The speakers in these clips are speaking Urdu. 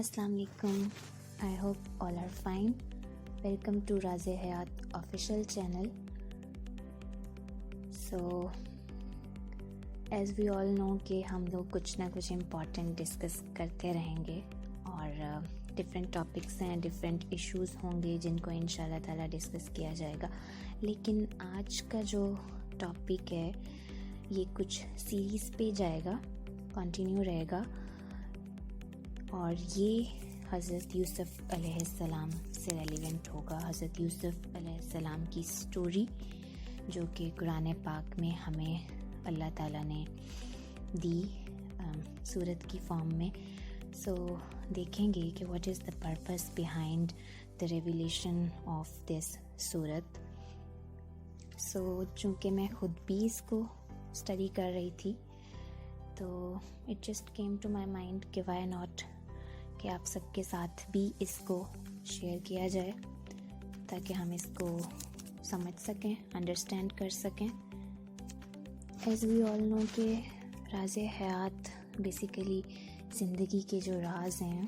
السلام علیکم. I hope all are fine. Welcome to راز حیات official channel. So as we all know کہ ہم لوگ کچھ نہ کچھ امپورٹنٹ ڈسکس کرتے رہیں گے اور ڈفرینٹ ٹاپکس ہیں, ڈفرینٹ ایشوز ہوں گے جن کو انشاء اللہ تعالیٰ ڈسکس کیا جائے گا. لیکن آج کا جو ٹاپک ہے یہ کچھ سیریز پہ جائے گا, کنٹینیو رہے گا, اور یہ حضرت یوسف علیہ السلام سے ریلیونٹ ہوگا. حضرت یوسف علیہ السلام کی سٹوری جو کہ قرآن پاک میں ہمیں اللہ تعالیٰ نے دی سورت کی فارم میں. سو دیکھیں گے کہ what is the purpose behind the revelation of this سورت. سو چونکہ میں خود بھی اس کو اسٹڈی کر رہی تھی تو it just came to my mind کہ وائی ناٹ کہ آپ سب کے ساتھ بھی اس کو شیئر کیا جائے تاکہ ہم اس کو سمجھ سکیں, انڈرسٹینڈ کر سکیں. ایز وی آل نو کہ راز حیات بیسیکلی زندگی کے جو راز ہیں,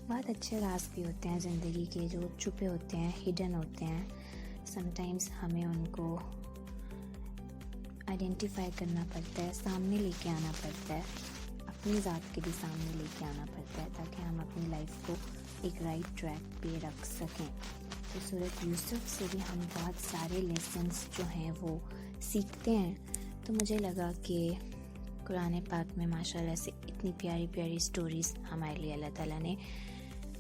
بہت اچھے راز بھی ہوتے ہیں زندگی کے جو چھپے ہوتے ہیں, ہڈن ہوتے ہیں. سم ٹائمز ہمیں ان کو آئیڈینٹیفائی کرنا پڑتا ہے, سامنے لے کے آنا پڑتا ہے, اپنی ذات کے بھی سامنے لے کے آنا پڑتا ہے تاکہ ہم اپنی لائف کو ایک رائٹ ٹریک پہ رکھ سکیں. تو سورت یوسف سے بھی ہم بہت سارے لیسنس جو ہیں وہ سیکھتے ہیں. تو مجھے لگا کہ قرآن پاک میں ماشاء اللہ سے اتنی پیاری پیاری سٹوریز ہمارے لیے اللہ تعالیٰ نے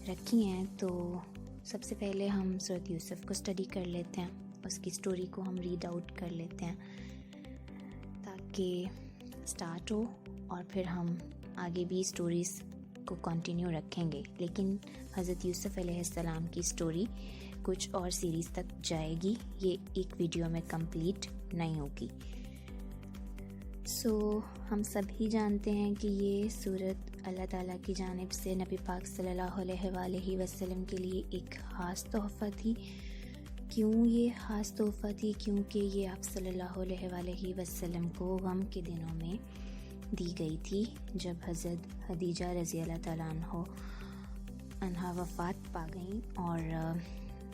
رکھی ہیں. تو سب سے پہلے ہم سورت یوسف کو اسٹڈی کر لیتے ہیں, اس کی سٹوری کو ہم ریڈ آؤٹ کر لیتے ہیں تاکہ اسٹارٹ ہو, اور پھر ہم آگے بھی سٹوریز کو کنٹینیو رکھیں گے. لیکن حضرت یوسف علیہ السلام کی سٹوری کچھ اور سیریز تک جائے گی, یہ ایک ویڈیو میں کمپلیٹ نہیں ہوگی. سو ہم سب ہی جانتے ہیں کہ یہ سورت اللہ تعالیٰ کی جانب سے نبی پاک صلی اللہ علیہ وآلہ وسلم کے لیے ایک خاص تحفہ تھی. کیوں یہ خاص تحفہ تھی؟ کیونکہ یہ آپ صلی اللہ علیہ وآلہ وسلم کو غم کے دنوں میں دی گئی تھی جب حضرت خدیجہ رضی اللہ تعالیٰ عنہا وفات پا گئیں اور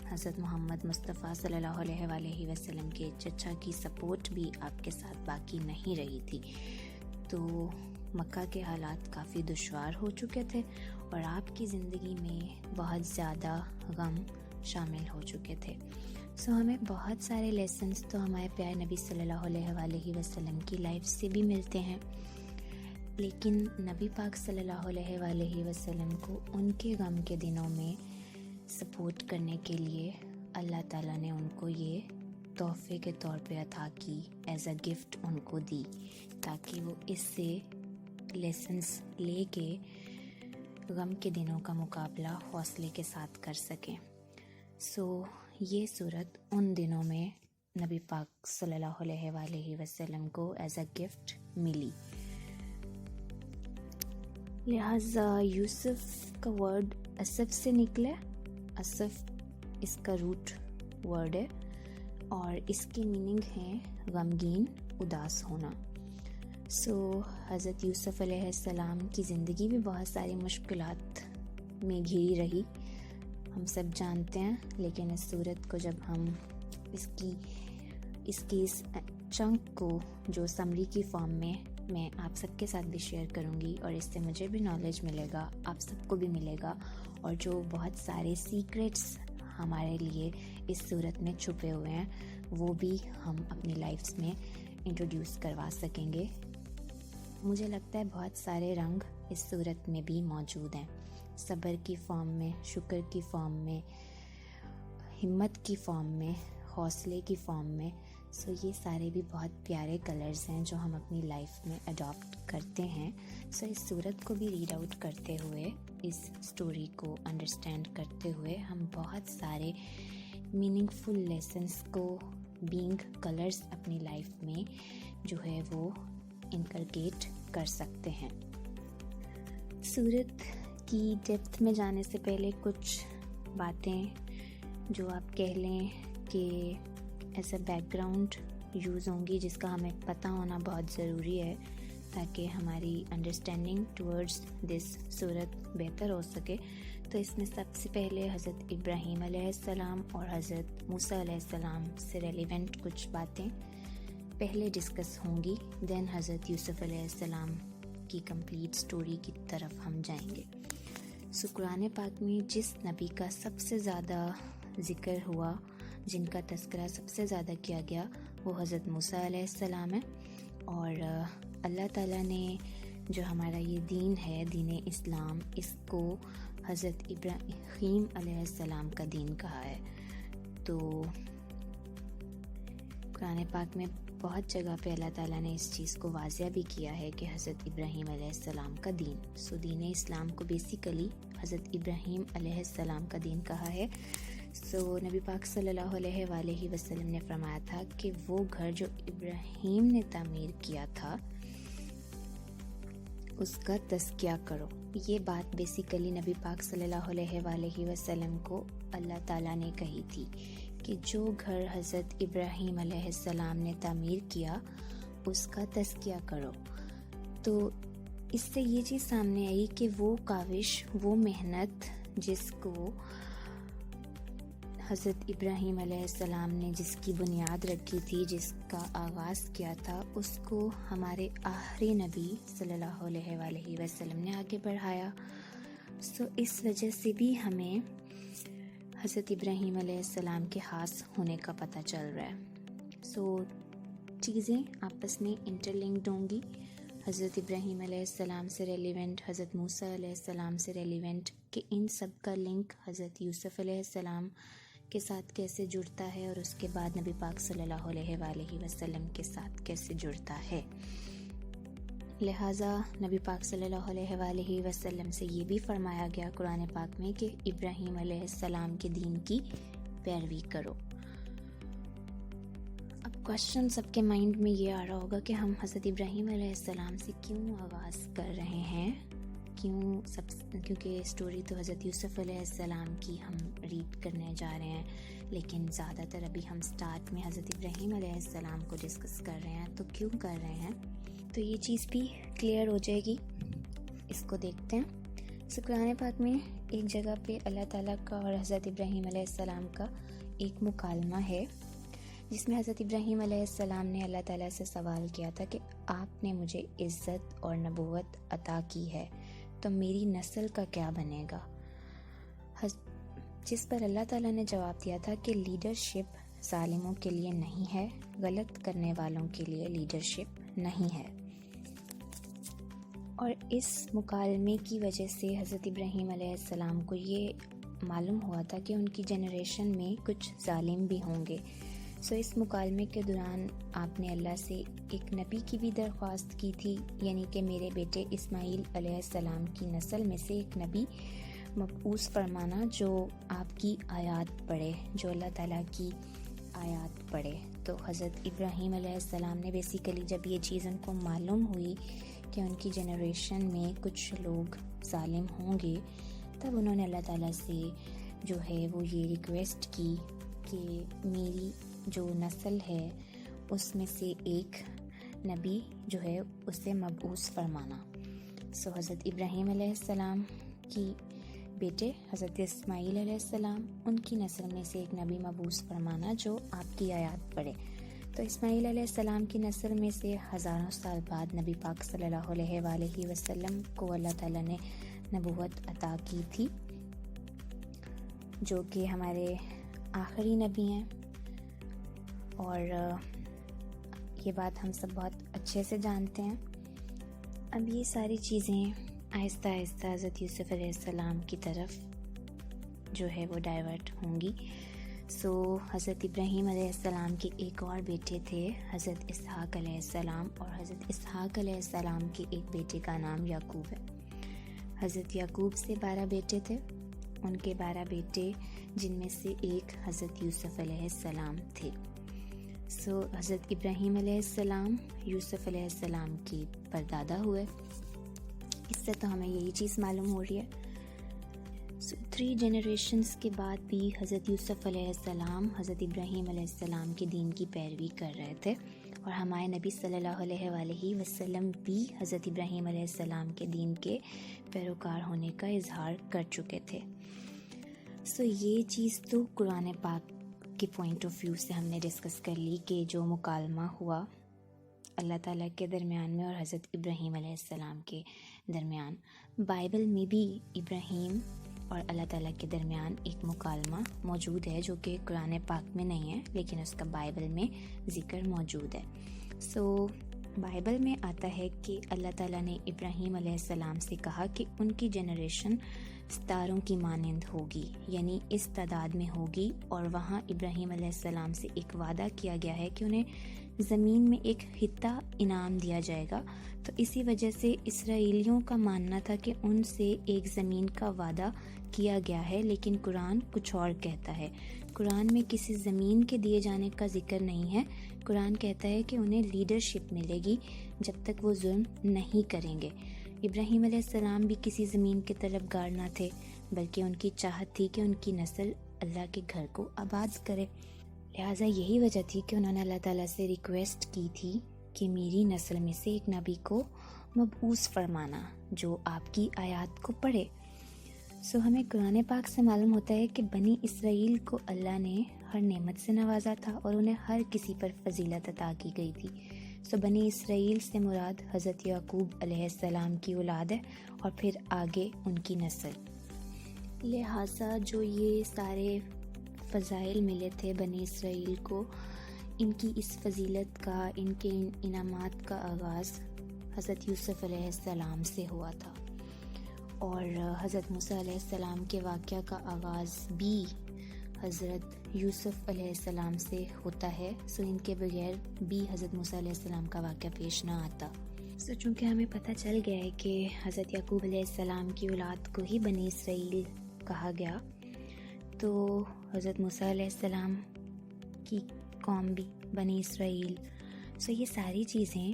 حضرت محمد مصطفیٰ صلی اللہ علیہ وآلہ وسلم کے چچا کی سپورٹ بھی آپ کے ساتھ باقی نہیں رہی تھی. تو مکہ کے حالات کافی دشوار ہو چکے تھے اور آپ کی زندگی میں بہت زیادہ غم شامل ہو چکے تھے. سو ہمیں بہت سارے لیسنس تو ہمارے پیارے نبی صلی اللہ علیہ وآلہ وسلم کی لائف سے بھی ملتے ہیں, لیکن نبی پاک صلی اللہ علیہ وآلہ وسلم کو ان کے غم کے دنوں میں سپورٹ کرنے کے لیے اللہ تعالیٰ نے ان کو یہ تحفے کے طور پہ عطا کی, ایز اے گفٹ ان کو دی, تاکہ وہ اس سے لیسنس لے کے غم کے دنوں کا مقابلہ حوصلے کے ساتھ کر سکیں. سو یہ صورت ان دنوں میں نبی پاک صلی اللہ علیہ وآلہ وسلم کو ایز اے گفٹ ملی. لہٰذا یوسف کا ورڈ اسف سے نکلے. اسف اس کا روٹ ورڈ ہے اور اس کی میننگ ہے غمگین, اداس ہونا. سو حضرت یوسف علیہ السلام کی زندگی بھی بہت ساری مشکلات میں گھری رہی, ہم سب جانتے ہیں. لیکن اس صورت کو جب ہم اس کی چنک کو جو سمری کی فارم میں آپ سب کے ساتھ بھی شیئر کروں گی, اور اس سے مجھے بھی نالج ملے گا, آپ سب کو بھی ملے گا, اور جو بہت سارے سیکریٹس ہمارے لیے اس صورت میں چھپے ہوئے ہیں وہ بھی ہم اپنی لائفز میں انٹروڈیوس کروا سکیں گے. مجھے لگتا ہے بہت سارے رنگ اس صورت میں بھی موجود ہیں, صبر کی فارم میں, شکر کی فارم میں, ہمت کی فارم میں, حوصلے کی فارم میں. سو یہ سارے بھی بہت پیارے کلرز ہیں جو ہم اپنی لائف میں اڈاپٹ کرتے ہیں. سو اس صورت کو بھی ریڈ آؤٹ کرتے ہوئے, اس سٹوری کو انڈرسٹینڈ کرتے ہوئے ہم بہت سارے میننگ فل لیسنس کو بینگ کلرز اپنی لائف میں جو ہے وہ انکلکیٹ کر سکتے ہیں. صورت کی ڈیپتھ میں جانے سے پہلے کچھ باتیں جو آپ کہہ لیں کہ as a back ground use ہوں گی, جس کا ہمیں پتہ ہونا بہت ضروری ہے تاکہ ہماری انڈرسٹینڈنگ ٹورڈز دس صورت بہتر ہو سکے، تو اس میں سب سے پہلے حضرت ابراہیم علیہ السلام اور حضرت موسیٰ علیہ السلام سے ریلیونٹ کچھ باتیں پہلے ڈسکس ہوں گی، دین حضرت یوسف علیہ السلام کی کمپلیٹ سٹوری کی طرف ہم جائیں گے۔ قرآن پاک میں جس نبی کا سب سے زیادہ ذکر ہوا، جن کا تذکرہ سب سے زیادہ کیا گیا، وہ حضرت موسیٰ علیہ السلام ہے، اور اللہ تعالیٰ نے جو ہمارا یہ دین ہے، دین اسلام، اس کو حضرت ابراہیم علیہ السلام کا دین کہا ہے۔ تو قرآن پاک میں بہت جگہ پہ اللہ تعالیٰ نے اس چیز کو واضح بھی کیا ہے کہ حضرت ابراہیم علیہ السلام کا دین، دین اسلام کو بیسیکلی حضرت ابراہیم علیہ السلام کا دین کہا ہے۔ نبی پاک صلی اللہ علیہ وآلہ وسلم نے فرمایا تھا کہ وہ گھر جو ابراہیم نے تعمیر کیا تھا اس کا تزکیہ کرو۔ یہ بات بیسیکلی نبی پاک صلی اللہ علیہ وآلہ وسلم کو اللہ تعالیٰ نے کہی تھی کہ جو گھر حضرت ابراہیم علیہ السلام نے تعمیر کیا اس کا تزکیہ کرو۔ تو اس سے یہ چیز سامنے آئی کہ وہ کاوش، وہ محنت جس کو حضرت ابراہیم علیہ السلام نے، جس کی بنیاد رکھی تھی، جس کا آغاز کیا تھا، اس کو ہمارے آخری نبی صلی اللہ علیہ وآلہ وسلم نے آگے بڑھایا۔ اس وجہ سے بھی ہمیں حضرت ابراہیم علیہ السلام کے خاص ہونے کا پتہ چل رہا ہے۔ چیزیں آپس میں انٹرلنکڈ ہوں گی، حضرت ابراہیم علیہ السلام سے ریلیونٹ، حضرت موسیٰ علیہ السلام سے ریلیونٹ، کہ ان سب کا لنک حضرت یوسف علیہ السلام کے ساتھ کیسے جڑتا ہے، اور اس کے بعد نبی پاک صلی اللہ علیہ وآلہ وسلم کے ساتھ کیسے جڑتا ہے۔ لہٰذا نبی پاک صلی اللہ علیہ وآلہ وسلم سے یہ بھی فرمایا گیا قرآن پاک میں کہ ابراہیم علیہ السلام کے دین کی پیروی کرو۔ اب کوشچن سب کے مائنڈ میں یہ آ رہا ہوگا کہ ہم حضرت ابراہیم علیہ السلام سے کیوں آغاز کر رہے ہیں، کیونکہ اسٹوری تو حضرت یوسف علیہ السلام کی ہم ریڈ کرنے جا رہے ہیں، لیکن زیادہ تر ابھی ہم سٹارٹ میں حضرت ابراہیم علیہ السلام کو ڈسکس کر رہے ہیں۔ تو کیوں کر رہے ہیں، تو یہ چیز بھی کلیئر ہو جائے گی، اس کو دیکھتے ہیں۔ قرآن پاک میں ایک جگہ پہ اللہ تعالیٰ کا اور حضرت ابراہیم علیہ السلام کا ایک مکالمہ ہے، جس میں حضرت ابراہیم علیہ السلام نے اللہ تعالیٰ سے سوال کیا تھا کہ آپ نے مجھے عزت اور نبوت عطا کی ہے، تو میری نسل کا کیا بنے گا؟ جس پر اللہ تعالیٰ نے جواب دیا تھا کہ لیڈرشپ ظالموں کے لیے نہیں ہے، غلط کرنے والوں کے لیے لیڈرشپ نہیں ہے۔ اور اس مکالمے کی وجہ سے حضرت ابراہیم علیہ السلام کو یہ معلوم ہوا تھا کہ ان کی جنریشن میں کچھ ظالم بھی ہوں گے۔ اس مکالمے کے دوران آپ نے اللہ سے ایک نبی کی بھی درخواست کی تھی، یعنی کہ میرے بیٹے اسماعیل علیہ السلام کی نسل میں سے ایک نبی مبعوث فرمانا جو آپ کی آیات پڑھے، جو اللہ تعالیٰ کی آیات پڑھے۔ تو حضرت ابراہیم علیہ السلام نے بیسیکلی جب یہ چیز ان کو معلوم ہوئی کہ ان کی جنریشن میں کچھ لوگ ظالم ہوں گے، تب انہوں نے اللہ تعالیٰ سے جو ہے وہ یہ ریکویسٹ کی کہ میری جو نسل ہے اس میں سے ایک نبی جو ہے اسے مبعوث فرمانا۔ حضرت ابراہیم علیہ السلام کی بیٹے حضرت اسماعیل علیہ السلام، ان کی نسل میں سے ایک نبی مبعوث فرمانا جو آپ کی آیات پڑھے۔ تو اسماعیل علیہ السلام کی نسل میں سے ہزاروں سال بعد نبی پاک صلی اللہ علیہ وآلہ وسلم کو اللہ تعالیٰ نے نبوت عطا کی تھی، جو کہ ہمارے آخری نبی ہیں، اور یہ بات ہم سب بہت اچھے سے جانتے ہیں۔ اب یہ ساری چیزیں آہستہ آہستہ حضرت یوسف علیہ السلام کی طرف جو ہے وہ ڈائیورٹ ہوں گی۔ حضرت ابراہیم علیہ السلام کے ایک اور بیٹے تھے حضرت اسحاق علیہ السلام، اور حضرت اسحاق علیہ السلام کے ایک بیٹے کا نام یعقوب ہے۔ حضرت یعقوب سے 12 بیٹے تھے، ان کے 12 بیٹے جن میں سے ایک حضرت یوسف علیہ السلام تھے۔ حضرت ابراہیم علیہ السلام یوسف علیہ السلام کی پردادا ہوئے۔ اس سے تو ہمیں یہی چیز معلوم ہو رہی ہے۔ 3 جنریشنز کے بعد بھی حضرت یوسف علیہ السلام حضرت ابراہیم علیہ السلام کے دین کی پیروی کر رہے تھے، اور ہمارے نبی صلی اللہ علیہ وآلہ وسلم بھی حضرت ابراہیم علیہ السلام کے دین کے پیروکار ہونے کا اظہار کر چکے تھے. سو یہ چیز تو قرآن پاک کے پوائنٹ آف ویو سے ہم نے ڈسکس کر لی کہ جو مکالمہ ہوا اللہ تعالیٰ کے درمیان میں اور حضرت ابراہیم علیہ السلام کے درمیان. بائبل میں بھی ابراہیم اور اللہ تعالیٰ کے درمیان ایک مکالمہ موجود ہے جو کہ قرآن پاک میں نہیں ہے لیکن اس کا بائبل میں ذکر موجود ہے. سو بائبل میں آتا ہے کہ اللہ تعالیٰ نے ابراہیم علیہ السلام سے کہا کہ ان کی جنریشن ستاروں کی مانند ہوگی، یعنی اس تعداد میں ہوگی، اور وہاں ابراہیم علیہ السلام سے ایک وعدہ کیا گیا ہے کہ انہیں زمین میں ایک خطہ انعام دیا جائے گا. تو اسی وجہ سے اسرائیلیوں کا ماننا تھا کہ ان سے ایک زمین کا وعدہ کیا گیا ہے، لیکن قرآن کچھ اور کہتا ہے. قرآن میں کسی زمین کے دیے جانے کا ذکر نہیں ہے. قرآن کہتا ہے کہ انہیں لیڈرشپ ملے گی جب تک وہ ظلم نہیں کریں گے. ابراہیم علیہ السلام بھی کسی زمین کے طلبگار نہ تھے، بلکہ ان کی چاہت تھی کہ ان کی نسل اللہ کے گھر کو آباد کرے. لہٰذا یہی وجہ تھی کہ انہوں نے اللہ تعالیٰ سے ریکویسٹ کی تھی کہ میری نسل میں سے ایک نبی کو مبعوث فرمانا جو آپ کی آیات کو پڑھے. سو ہمیں قرآن پاک سے معلوم ہوتا ہے کہ بنی اسرائیل کو اللہ نے ہر نعمت سے نوازا تھا اور انہیں ہر کسی پر فضیلت عطا کی گئی تھی. سو بنی اسرائیل سے مراد حضرت یعقوب علیہ السلام کی اولاد ہے اور پھر آگے ان کی نسل. لہٰذا جو یہ سارے فضائل ملے تھے بنی اسرائیل کو، ان کی اس فضیلت کا، ان کے انعامات کا آغاز حضرت یوسف علیہ السلام سے ہوا تھا، اور حضرت موسیٰ علیہ السلام کے واقعہ کا آغاز بھی حضرت یوسف علیہ السلام سے ہوتا ہے. سو ان کے بغیر بھی حضرت موسیٰ علیہ السلام کا واقعہ پیش نہ آتا. سو چونکہ ہمیں پتہ چل گیا ہے کہ حضرت یعقوب علیہ السلام کی اولاد کو ہی بنی اسرائیل کہا گیا، تو حضرت موسیٰ علیہ السلام کی قوم بھی بنی اسرائیل. سو یہ ساری چیزیں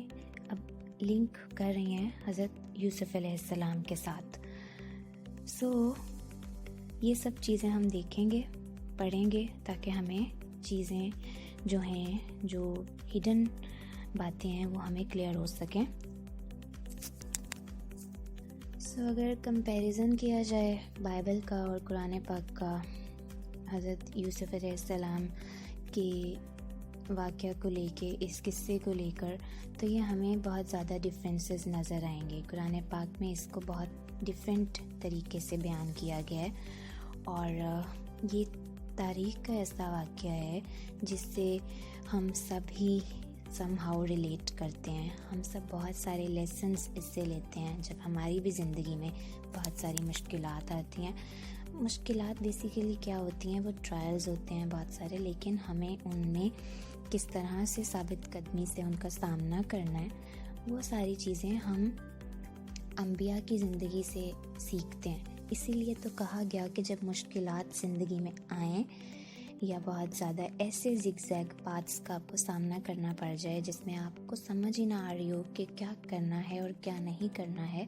اب لنک کر رہی ہیں حضرت یوسف علیہ السلام کے ساتھ. سو یہ سب چیزیں ہم دیکھیں گے، پڑھیں گے، تاکہ ہمیں چیزیں جو ہیں، جو ہڈن باتیں ہیں، وہ ہمیں کلیئر ہو سکیں. سو اگر کمپیریزن کیا جائے بائبل کا اور قرآن پاک کا حضرت یوسف علیہ السلام کے واقعہ کو لے کے، اس قصے کو لے کر، تو یہ ہمیں بہت زیادہ ڈفرینسز نظر آئیں گے. قرآن پاک میں اس کو بہت ڈفرینٹ طریقے سے بیان کیا گیا ہے، اور یہ تاریخ کا ایسا واقعہ ہے جس سے ہم سب ہی سم ہاؤ ریلیٹ کرتے ہیں. ہم سب بہت سارے لیسنس اس سے لیتے ہیں جب ہماری بھی زندگی میں بہت ساری مشکلات آتی ہیں. مشکلات بیسیکلی کیا ہوتی ہیں؟ وہ ٹرائلز ہوتے ہیں بہت سارے، لیکن ہمیں ان میں کس طرح سے ثابت قدمی سے ان کا سامنا کرنا ہے، وہ ساری چیزیں ہم انبیاء کی زندگی سے سیکھتے ہیں. اسی لیے تو کہا گیا کہ جب مشکلات زندگی میں آئیں یا بہت زیادہ ایسے زگ زیگ پاتھس کا آپ کو سامنا کرنا پڑ جائے جس میں آپ کو سمجھ ہی نہ آ رہی ہو کہ کیا کرنا ہے اور کیا نہیں کرنا ہے،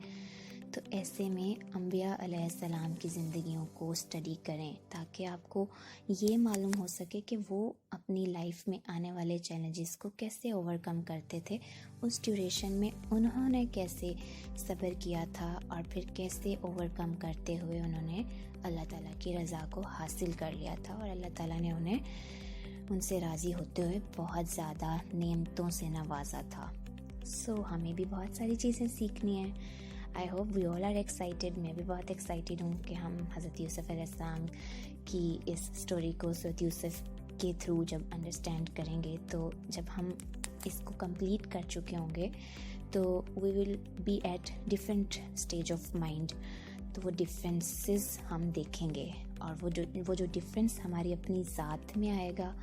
تو ایسے میں انبیاء علیہ السلام کی زندگیوں کو اسٹڈی کریں تاکہ آپ کو یہ معلوم ہو سکے کہ وہ اپنی لائف میں آنے والے چیلنجز کو کیسے اوور کم کرتے تھے، اس ڈیوریشن میں انہوں نے کیسے صبر کیا تھا، اور پھر کیسے اوور کم کرتے ہوئے انہوں نے اللہ تعالیٰ کی رضا کو حاصل کر لیا تھا، اور اللہ تعالیٰ نے انہیں ان سے راضی ہوتے ہوئے بہت زیادہ نعمتوں سے نوازا تھا. سو ہمیں بھی بہت ساری چیزیں سیکھنی ہیں. I hope we all are excited. میں بھی بہت ایکسائٹیڈ ہوں کہ ہم حضرت یوسف علیہ السلام کی اس سٹوری کو حضرت یوسف کے تھرو جب انڈرسٹینڈ کریں گے، تو جب ہم اس کو کمپلیٹ کر چکے ہوں گے تو we will be at different stage of mind. تو وہ ڈفرینسز ہم دیکھیں گے، اور وہ جو ڈفرینس ہماری اپنی ذات میں آئے گا،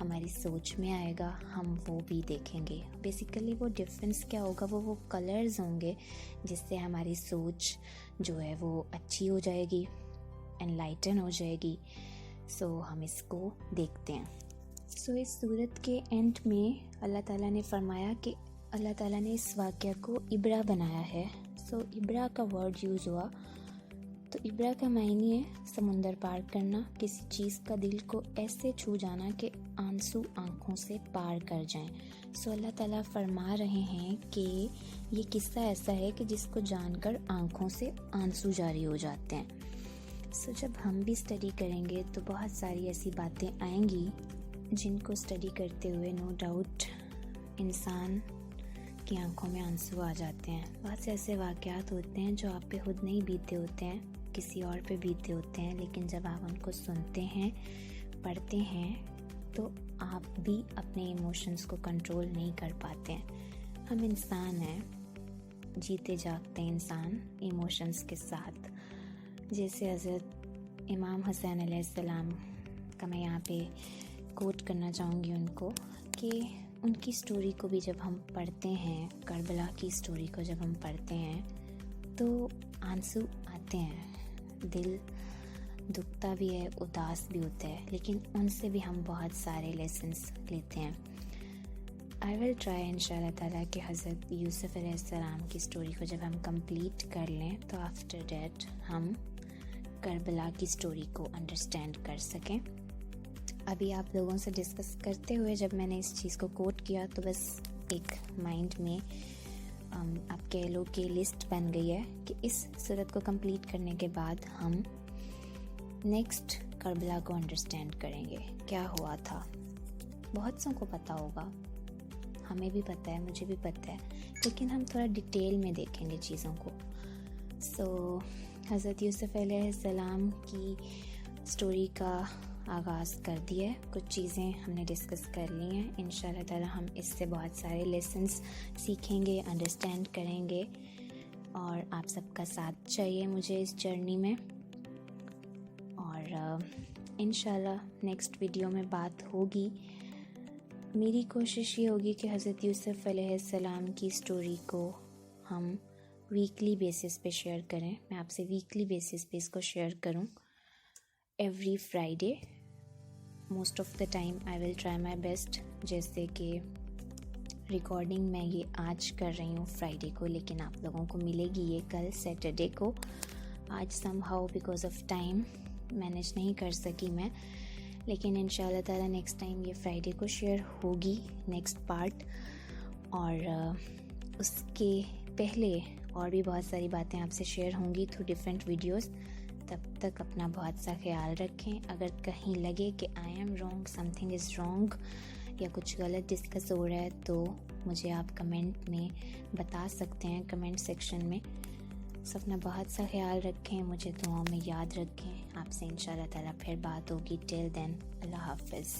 ہماری سوچ میں آئے گا، ہم وہ بھی دیکھیں گے. بیسیکلی وہ ڈفرینس کیا ہوگا؟ وہ کلرز ہوں گے جس سے ہماری سوچ جو ہے وہ اچھی ہو جائے گی، انلائٹن ہو جائے گی. سو ہم اس کو دیکھتے ہیں. سو اس صورت کے اینڈ میں اللہ تعالیٰ نے فرمایا کہ اللہ تعالیٰ نے اس واقعہ کو عبرہ بنایا ہے. سو عبرہ کا ورڈ یوز ہوا تو ابرا کا معنی ہے سمندر پار کرنا، کسی چیز کا دل کو ایسے چھو جانا کہ آنسو آنکھوں سے پار کر جائیں۔ اللہ تعالیٰ فرما رہے ہیں کہ یہ قصہ ایسا ہے کہ جس کو جان کر آنکھوں سے آنسو جاری ہو جاتے ہیں۔ جب ہم بھی اسٹڈی کریں گے تو بہت ساری ایسی باتیں آئیں گی جن کو اسٹڈی کرتے ہوئے نو ڈاؤٹ انسان کی آنکھوں میں آنسو آ جاتے ہیں۔ بہت سے ایسے واقعات ہوتے ہیں جو آپ پہ خود نہیں بیتے ہوتے ہیں، کسی اور پہ بیتے ہوتے ہیں، لیکن جب آپ ان کو سنتے ہیں، پڑھتے ہیں تو آپ بھی اپنے ایموشنز کو کنٹرول نہیں کر پاتے ہیں۔ ہم انسان ہیں، جیتے جاگتے انسان ایموشنز کے ساتھ۔ جیسے حضرت امام حسین علیہ السلام کا میں یہاں پہ کوٹ کرنا چاہوں گی ان کو، کہ ان کی سٹوری کو بھی جب ہم پڑھتے ہیں، کربلا کی سٹوری کو جب ہم پڑھتے ہیں تو آنسو آتے ہیں، دل دکھتا بھی ہے، اداس بھی ہوتا ہے، لیکن ان سے بھی ہم بہت سارے لیسنس لیتے ہیں۔ آئی ول ٹرائی انشاءاللہ تعالیٰ کہ حضرت یوسف علیہ السلام کی سٹوری کو جب ہم کمپلیٹ کر لیں تو آفٹر دیٹ ہم کربلا کی سٹوری کو انڈرسٹینڈ کر سکیں۔ ابھی آپ لوگوں سے ڈسکس کرتے ہوئے جب میں نے اس چیز کو کوٹ کیا تو بس ایک مائنڈ میں آپ کہہ لو کہ لسٹ بن گئی ہے کہ اس صورت کو کمپلیٹ کرنے کے بعد ہم نیکسٹ کربلا کو انڈرسٹینڈ کریں گے، کیا ہوا تھا۔ بہت سوں کو پتہ ہوگا، ہمیں بھی پتہ ہے، مجھے بھی پتہ ہے، لیکن ہم تھوڑا ڈیٹیل میں دیکھیں گے چیزوں کو۔ حضرت یوسف علیہ السلام کی سٹوری کا آغاز کر دیا ہے، کچھ چیزیں ہم نے ڈسکس کر لی ہیں، انشاءاللہ تعالی ہم اس سے بہت سارے لیسنس سیکھیں گے، انڈرسٹینڈ کریں گے، اور آپ سب کا ساتھ چاہیے مجھے اس جرنی میں۔ اور انشاءاللہ نیکسٹ ویڈیو میں بات ہوگی۔ میری کوشش یہ ہوگی کہ حضرت یوسف علیہ السلام کی سٹوری کو ہم ویکلی بیسس پہ شیئر کریں، میں آپ سے ویکلی بیسس پہ اس کو شیئر کروں، every Friday most of the time I will try my best. جیسے کہ ریکارڈنگ میں یہ آج کر رہی ہوں فرائیڈے کو، لیکن آپ لوگوں کو ملے گی یہ کل سیٹرڈے کو۔ آج some how because of time manage نہیں کر سکی میں، لیکن انشاءاللہ تعالیٰ نیکسٹ ٹائم یہ فرائیڈے کو شیئر ہوگی نیکسٹ پارٹ، اور اس کے پہلے اور بھی بہت ساری باتیں آپ سے شیئر ہوں گی تھرو ڈفرینٹ ویڈیوز۔ تب تک اپنا بہت سا خیال رکھیں۔ اگر کہیں لگے کہ I am wrong, some thing is wrong, یا کچھ غلط ڈسکس ہو رہا ہے تو مجھے آپ کمنٹ میں بتا سکتے ہیں، کمنٹ سیکشن میں۔ اپنا بہت سا خیال رکھیں، مجھے دعاؤں میں یاد رکھیں۔ آپ سے انشاءاللہ تعالیٰ پھر بات ہوگی۔ ٹل دین اللہ حافظ۔